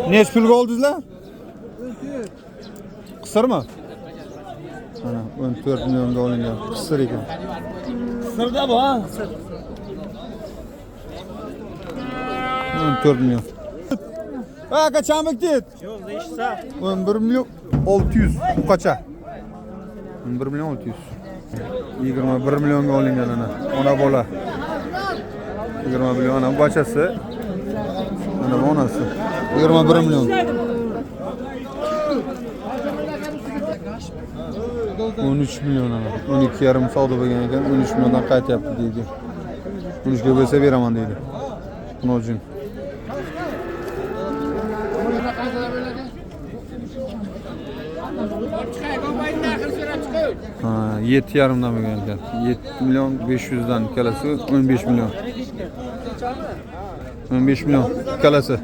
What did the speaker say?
Neç pulga oldingizlar? Qisirmi? Mana 14 millionga olingan. Qisir ekan. Qisirda bu ha? 14 milyon. Ha, kaçan beklet? Yo'q, eshitsa. 11 milyon 600. Bu kaça? 11 milyon 600. 21 milyonga olingan ana. Ona bola. 20 milyon ana bachasi. Ana onasi. 21 milyon. 13 milyon ana. 12 yarım savdo bo'lgan ekan. 13 milyondan qaytyapti deydi. 13 ga bo'lsa beraman deydi. Buni uchun. Ha, 7 yarımdan bo'lgan ekan. 7 milyon 500 dan kalasi 15 milyon. 15 milyon kalasi.